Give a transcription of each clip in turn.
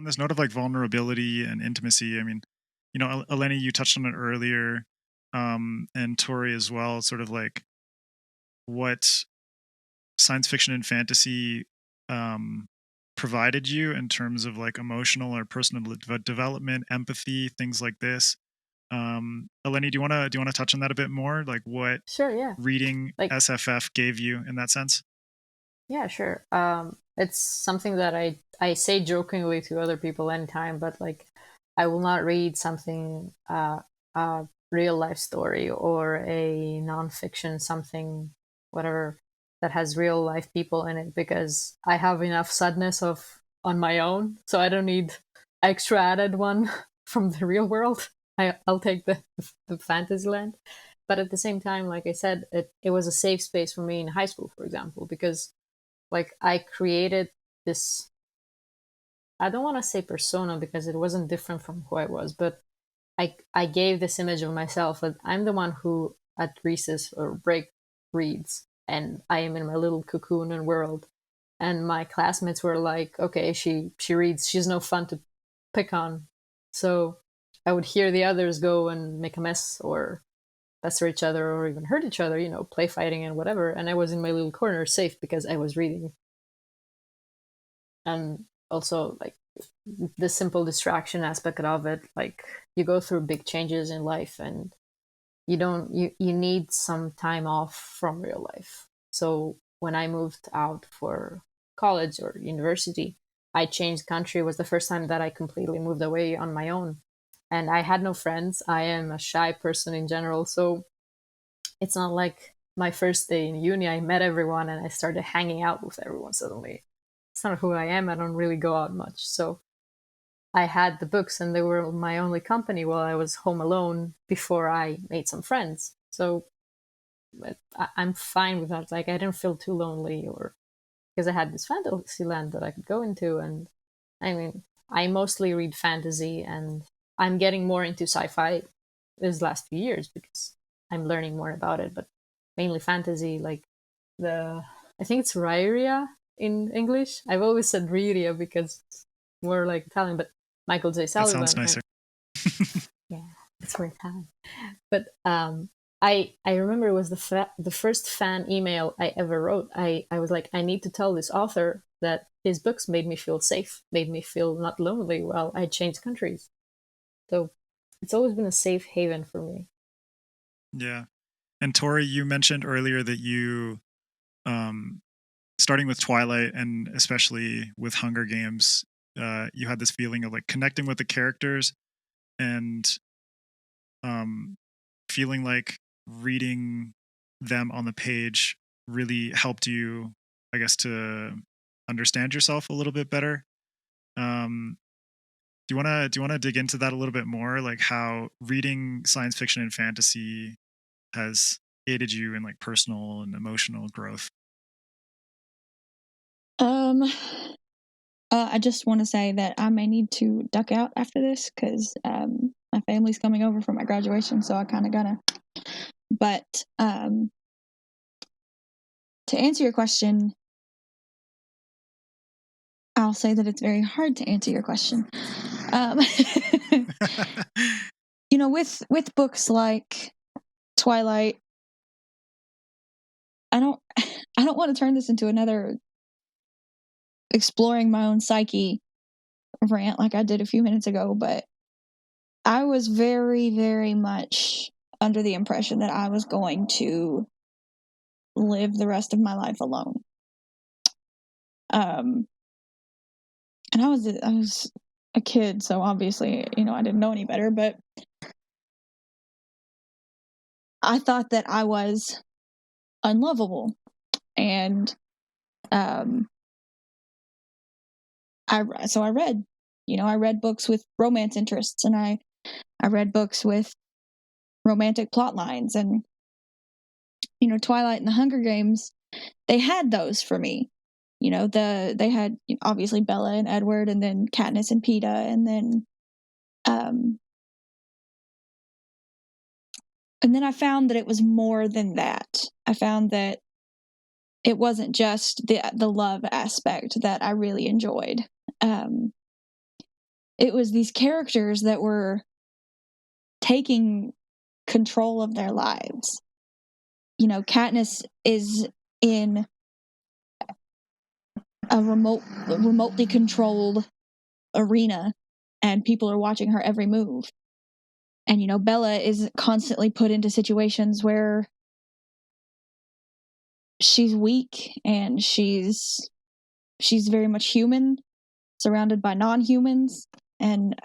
this note of like vulnerability and intimacy, I mean, Eleni, you touched on it earlier, and Tori as well, sort of like what science fiction and fantasy um, provided you in terms of like emotional or personal development, empathy, things like this. Eleni, do you want to touch on that a bit more? Like what Sure, yeah. reading Like, SFF gave you in that sense? yeah, sure. It's something that I say jokingly to other people anytime, but like, I will not read something, a real life story or a nonfiction something, whatever, that has real life people in it, because I have enough sadness of on my own, so I don't need extra added one from the real world. I'll take the fantasy land. But at the same time, like I said, it was a safe space for me in high school, for example, because like I created this, I don't want to say persona because it wasn't different from who I was, but I gave this image of myself that I'm the one who at recess or break reads, and I am in my little cocoon and world. And my classmates were like, okay, she reads, she's no fun to pick on. So I would hear the others go and make a mess or pester each other or even hurt each other, play fighting and whatever. And I was in my little corner safe because I was reading. And also like the simple distraction aspect of it, like you go through big changes in life and you need some time off from real life. So when I moved out for college or university, I changed country. It was the first time that I completely moved away on my own, and I had no friends. I am a shy person in general, so it's not like my first day in uni I met everyone and I started hanging out with everyone suddenly. It's not who I am. I don't really go out much. So I had the books and they were my only company while I was home alone before I made some friends. So I'm fine with that. Like I didn't feel too lonely or because I had this fantasy land that I could go into. And I mean, I mostly read fantasy and I'm getting more into sci-fi these last few years because I'm learning more about it, but mainly fantasy, like I think it's Rairia in English. I've always said Riria because it's more like Italian, but Michael J. That sounds Sullivan, and nicer. yeah, it's more Italian. But I remember it was the first fan email I ever wrote. I was like, I need to tell this author that his books made me feel safe, made me feel not lonely while I changed countries. So it's always been a safe haven for me. Yeah. And Tori, you mentioned earlier that you, um, starting with Twilight and especially with Hunger Games, you had this feeling of like connecting with the characters and um, feeling like reading them on the page really helped you, I guess, to understand yourself a little bit better. Um, do you wanna dig into that a little bit more, like how reading science fiction and fantasy has aided you in like personal and emotional growth? Um, I just want to say that I may need to duck out after this because my family's coming over for my graduation, so I kind of gotta. But to answer your question, I'll say that it's very hard to answer your question. Um, with books like Twilight, I don't I don't want to turn this into another exploring my own psyche rant like I did a few minutes ago, but I was very, very much under the impression that I was going to live the rest of my life alone. And I was a kid, so obviously, I didn't know any better, but I thought that I was unlovable. And I read, I read books with romance interests, and I read books with romantic plot lines, and Twilight and the Hunger Games, they had those for me. They had obviously Bella and Edward, and then Katniss and Peeta, um and then I found that it was more than that. I found that it wasn't just the love aspect that I really enjoyed. it was these characters that were taking control of their lives. You know, Katniss is in a remotely controlled arena, and people are watching her every move. And, you know, Bella is constantly put into situations where she's weak and she's very much human, surrounded by non-humans, and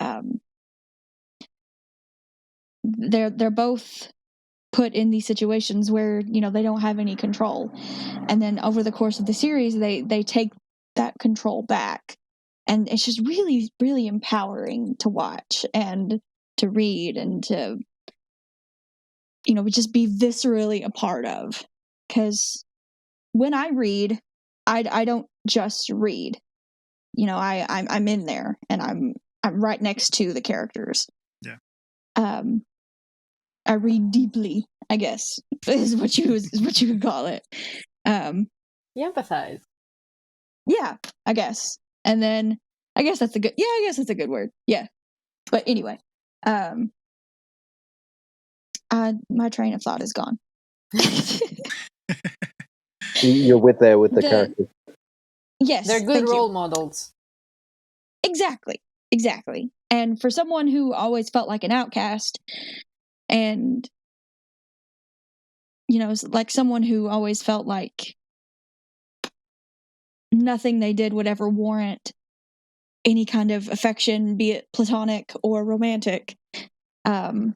they're both put in these situations where, you know, they don't have any control. And then over the course of the series, they take that control back, and it's just really, really empowering to watch and to read and to, you know, just be viscerally a part of. Because when I read, I don't just read. You know, I'm in there, and I'm right next to the characters. Yeah. I read deeply, I guess, is what you would call it. You empathize. Yeah, I guess. And then I guess that's a good word. Yeah. But anyway, my train of thought is gone. You're with the characters. Yes, they're good role models. Exactly. And for someone who always felt like an outcast, and, you know, like someone who always felt like nothing they did would ever warrant any kind of affection, be it platonic or romantic, they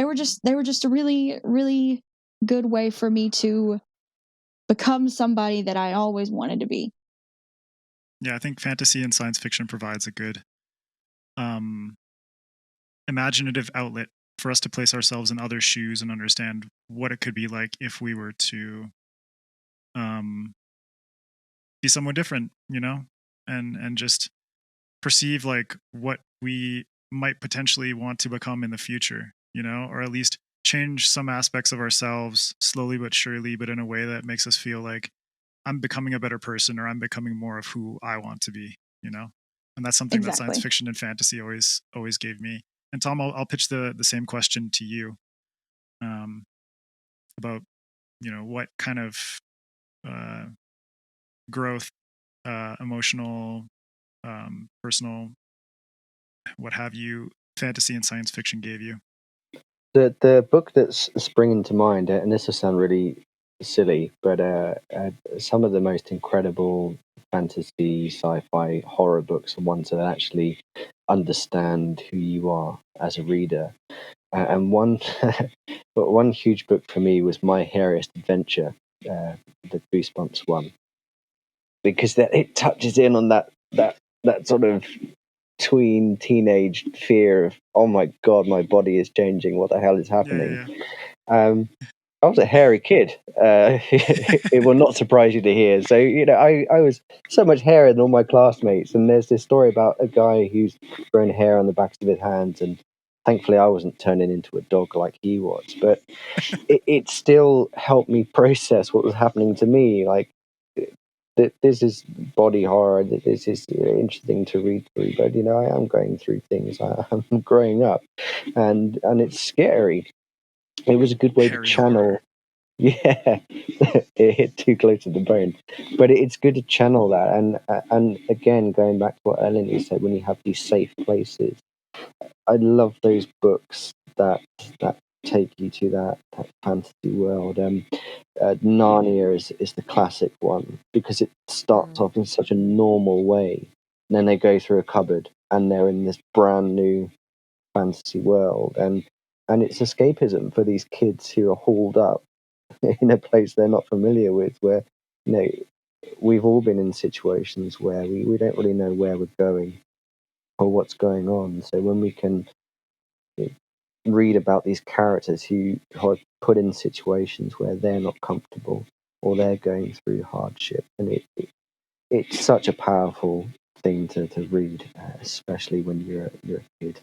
were just a really, really good way for me to become somebody that I always wanted to be. Yeah, I think fantasy and science fiction provides a good imaginative outlet for us to place ourselves in other shoes and understand what it could be like if we were to be someone different, you know, and just perceive like what we might potentially want to become in the future, you know, or at least change some aspects of ourselves slowly but surely, but in a way that makes us feel like I'm becoming a better person, or I'm becoming more of who I want to be, you know. And that's something that science fiction and fantasy always gave me. And Tom, I'll pitch the same question to you about, you know, what kind of growth, emotional, personal, what have you, fantasy and science fiction gave you. The book that's springing to mind, and this will sound really silly, but some of the most incredible fantasy, sci-fi, horror books are ones that actually understand who you are as a reader. And one huge book for me was My Hairiest Adventure, the Goosebumps one, because it touches in on that sort of teenage fear of, oh my god, my body is changing, what the hell is happening? Yeah. I was a hairy kid. It will not surprise you to hear. So, you know, I was so much hairier than all my classmates, and there's this story about a guy who's grown hair on the backs of his hands, and thankfully I wasn't turning into a dog like he was, but it still helped me process what was happening to me. Like, this is body horror. This is interesting to read through, but, you know, I am going through things. I'm growing up, and it's scary. It was a good way to channel. Horror. Yeah, it hit too close to the bone, but it's good to channel that. And again, going back to what Eleni said, when you have these safe places, I love those books that take you to that fantasy world. Narnia is the classic one, because it starts off in such a normal way, and then they go through a cupboard and they're in this brand new fantasy world, and it's escapism for these kids who are hauled up in a place they're not familiar with, where, you know, we've all been in situations where we don't really know where we're going or what's going on. So when we can read about these characters who are put in situations where they're not comfortable or they're going through hardship, and it's such a powerful thing to read, especially when you're a kid.